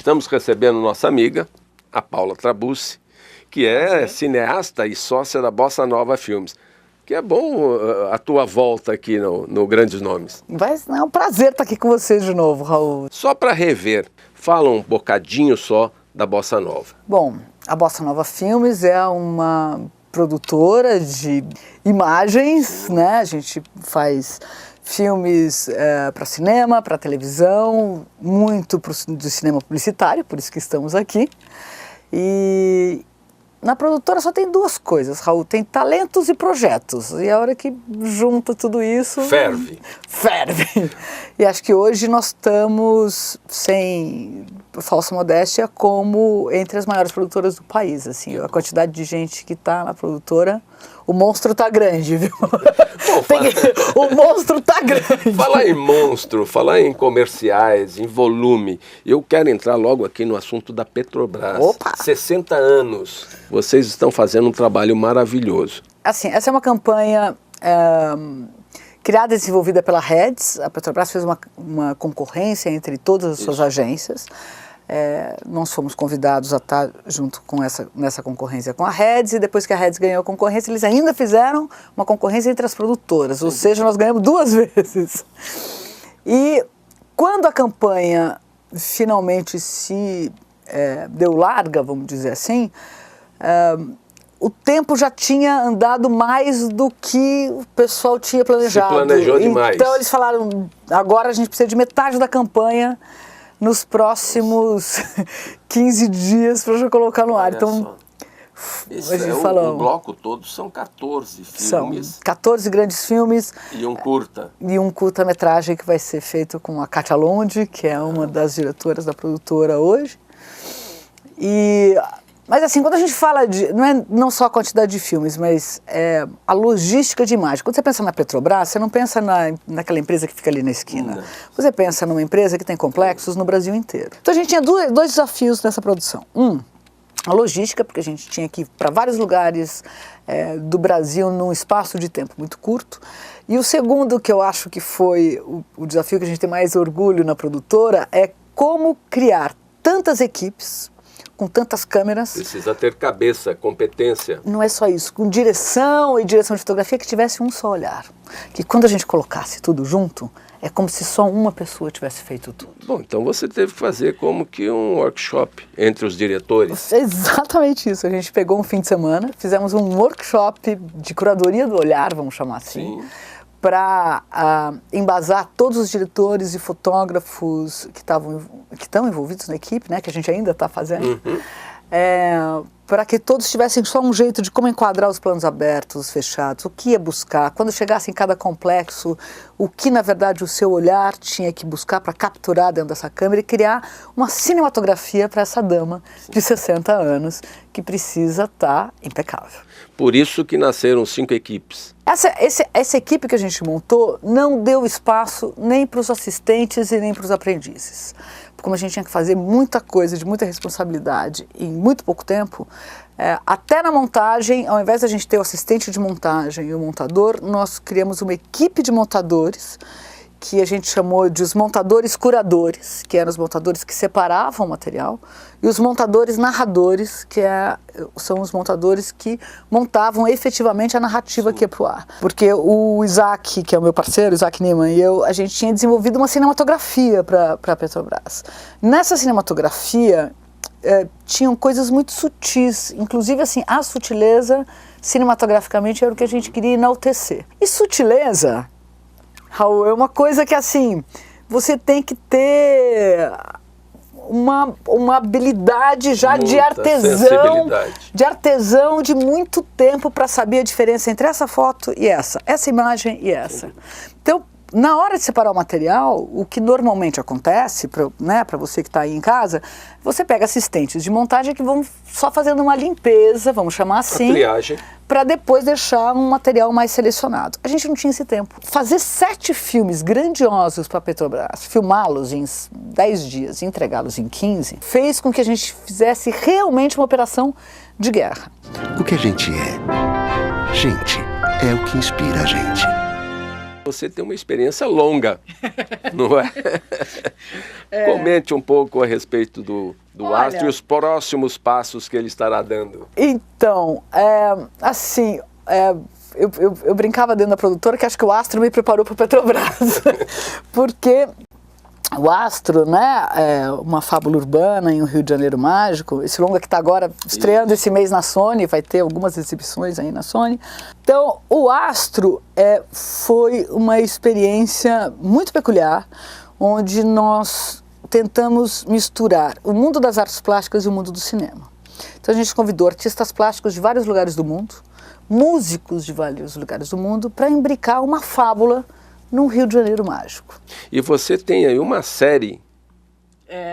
Estamos recebendo nossa amiga, a Paula Trabuzzi, que é cineasta e sócia da Bossa Nova Filmes. Que é bom a tua volta aqui no Grandes Nomes. É um prazer estar aqui com você de novo, Raul. Só para rever, fala um bocadinho só da Bossa Nova. Bom, a Bossa Nova Filmes é uma produtora de imagens, né? A gente faz filmes para cinema, para televisão, muito de cinema publicitário, por isso que estamos aqui. E na produtora só tem duas coisas, Raul, tem talentos e projetos. E a hora que junta tudo isso... Ferve. Ferve. E acho que hoje nós estamos, sem falsa modéstia, como entre as maiores produtoras do país. Assim, a quantidade de gente que está na produtora, o monstro tá grande, viu? O monstro tá grande. Falar em monstro, falar em comerciais, em volume, eu quero entrar logo aqui no assunto da Petrobras. Opa! 60 anos. Vocês estão fazendo um trabalho maravilhoso. Assim, essa é uma campanha criada e desenvolvida pela Reds. A Petrobras fez uma concorrência entre todas as suas agências. Nós fomos convidados a estar junto com nessa concorrência com a Reds, e depois que a Reds ganhou a concorrência, eles ainda fizeram uma concorrência entre as produtoras, ou seja, nós ganhamos 2 vezes. E quando a campanha finalmente se deu larga, vamos dizer assim, o tempo já tinha andado mais do que o pessoal tinha planejado. Se planejou demais. Então eles falaram, agora a gente precisa de metade da campanha nos próximos 15 dias para já colocar no ar. Olha então, o bloco todo são 14 filmes. São 14 grandes filmes. E um curta. E um curta-metragem que vai ser feito com a Kátia Lond, que é uma das diretoras da produtora hoje. Mas assim, quando a gente fala de, não só a quantidade de filmes, mas a logística de imagem. Quando você pensa na Petrobras, você não pensa naquela empresa que fica ali na esquina. Não. Você pensa numa empresa que tem complexos no Brasil inteiro. Então a gente tinha dois desafios nessa produção. A logística, porque a gente tinha que ir para vários lugares do Brasil num espaço de tempo muito curto. E o segundo, que eu acho que foi o desafio que a gente tem mais orgulho na produtora, é como criar tantas equipes, com tantas câmeras. Precisa ter cabeça, competência. Não é só isso, com direção e direção de fotografia que tivesse um só olhar. Que quando a gente colocasse tudo junto, é como se só uma pessoa tivesse feito tudo. Bom, então você teve que fazer como que um workshop entre os diretores. Exatamente isso. A gente pegou um fim de semana, fizemos um workshop de curadoria do olhar, vamos chamar assim, para embasar todos os diretores e fotógrafos que estão envolvidos na equipe, né, que a gente ainda está fazendo, para que todos tivessem só um jeito de como enquadrar os planos abertos, fechados, o que ia buscar, quando chegasse em cada complexo, o que na verdade o seu olhar tinha que buscar para capturar dentro dessa câmera e criar uma cinematografia para essa dama de 60 anos que precisa estar impecável. Por isso que nasceram 5 equipes. Essa equipe que a gente montou não deu espaço nem para os assistentes e nem para os aprendizes. Como a gente tinha que fazer muita coisa, de muita responsabilidade em muito pouco tempo, até na montagem, ao invés de a gente ter o assistente de montagem e o montador, nós criamos uma equipe de montadores que a gente chamou de os montadores curadores, que eram os montadores que separavam o material, e os montadores narradores, que são os montadores que montavam efetivamente a narrativa que ia pro ar. Porque o Isaac, que é o meu parceiro, Isaac Niemann, e eu, a gente tinha desenvolvido uma cinematografia para a Petrobras. Nessa cinematografia, tinham coisas muito sutis, inclusive assim, a sutileza cinematograficamente era o que a gente queria enaltecer. E sutileza, Raul, é uma coisa que assim, você tem que ter uma habilidade já de artesão de muito tempo para saber a diferença entre essa foto e essa imagem e essa. Então, na hora de separar o material, o que normalmente acontece, para você que está aí em casa, você pega assistentes de montagem que vão só fazendo uma limpeza, vamos chamar assim, para depois deixar um material mais selecionado. A gente não tinha esse tempo. Fazer 7 filmes grandiosos para a Petrobras, filmá-los em 10 dias e entregá-los em 15, fez com que a gente fizesse realmente uma operação de guerra. O que a gente é? Gente, é o que inspira a gente. você tem uma experiência longa, não é? Comente um pouco a respeito do Astro e os próximos passos que ele estará dando. Então, assim, eu brincava dentro da produtora que acho que o Astro me preparou para a Petrobras, porque o Astro, né, é uma fábula urbana em um Rio de Janeiro mágico. Esse longa que está agora estreando esse mês na Sony, vai ter algumas exibições aí na Sony. Então, o Astro foi uma experiência muito peculiar, onde nós tentamos misturar o mundo das artes plásticas e o mundo do cinema. Então a gente convidou artistas plásticos de vários lugares do mundo, músicos de vários lugares do mundo, para imbricar uma fábula num Rio de Janeiro mágico. E você tem aí uma série,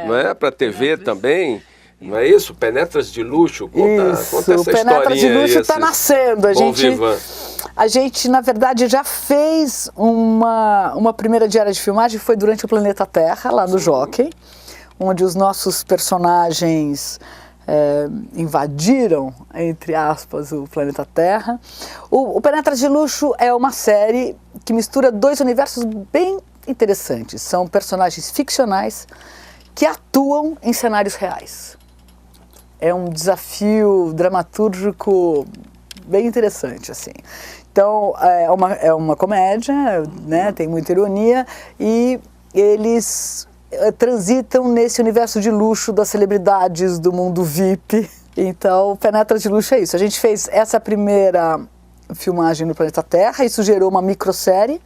não é? Para TV também, não é isso? Penetras de Luxo, conta essa historinha. Penetras de Luxo está nascendo. A gente, na verdade, já fez uma primeira diária de filmagem, foi durante o Planeta Terra, lá no Jockey, onde os nossos personagens invadiram, entre aspas, o planeta Terra. O Penetras de Luxo é uma série que mistura dois universos bem interessantes. São personagens ficcionais que atuam em cenários reais. É um desafio dramatúrgico bem interessante, assim. Então, é uma comédia, né, tem muita ironia, e eles transitam nesse universo de luxo das celebridades do mundo VIP. Então, Penetras de Luxo é isso. A gente fez essa primeira filmagem no Planeta Terra, isso gerou uma microsérie,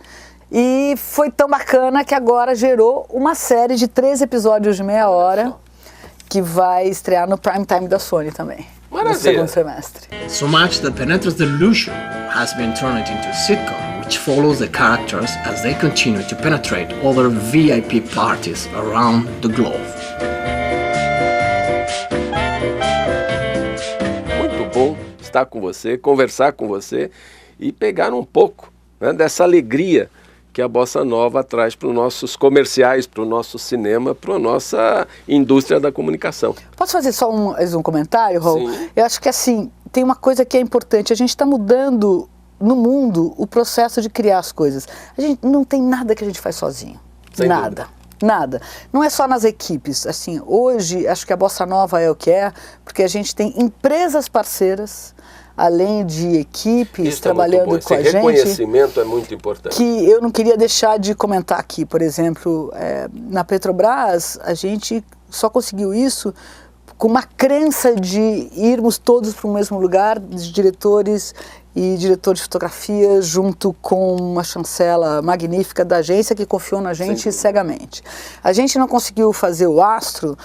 e foi tão bacana que agora gerou uma série de 3 episódios de meia hora, que vai estrear no prime time da Sony também, no segundo semestre. So much that Penetras de Luxo has been turned into a sitcom, which follows the characters as they continue to penetrate other VIP parties around the globe. Muito bom estar com você, conversar com você e pegar um pouco, né, dessa alegria que a Bossa Nova traz para os nossos comerciais, para o nosso cinema, para a nossa indústria da comunicação. Posso fazer só um comentário, Raul? Sim. Eu acho que assim, tem uma coisa que é importante, a gente está mudando no mundo o processo de criar as coisas. A gente não tem nada que a gente faz sozinho. Sem nada. dúvida. Nada. Não é só nas equipes. Assim, hoje, acho que a Bossa Nova é o que é, porque a gente tem empresas parceiras, além de equipes Isso trabalhando com a gente. Esse reconhecimento é muito importante. Que eu não queria deixar de comentar aqui. Por exemplo, na Petrobras, a gente só conseguiu isso com uma crença de irmos todos para o mesmo lugar, de diretores e diretor de fotografia, junto com uma chancela magnífica da agência que confiou na gente cegamente. A gente não conseguiu fazer o Astro,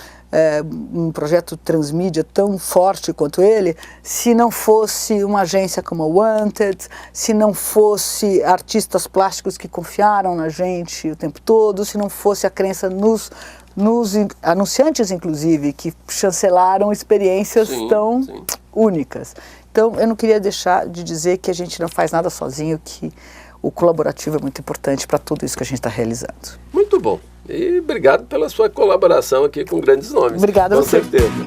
um projeto transmídia tão forte quanto ele, se não fosse uma agência como a Wanted, se não fosse artistas plásticos que confiaram na gente o tempo todo, se não fosse a crença nos anunciantes, inclusive, que chancelaram experiências tão únicas. Então, eu não queria deixar de dizer que a gente não faz nada sozinho, que o colaborativo é muito importante para tudo isso que a gente está realizando. Muito bom. E obrigado pela sua colaboração aqui com grandes nomes. Obrigada a você. Com certeza.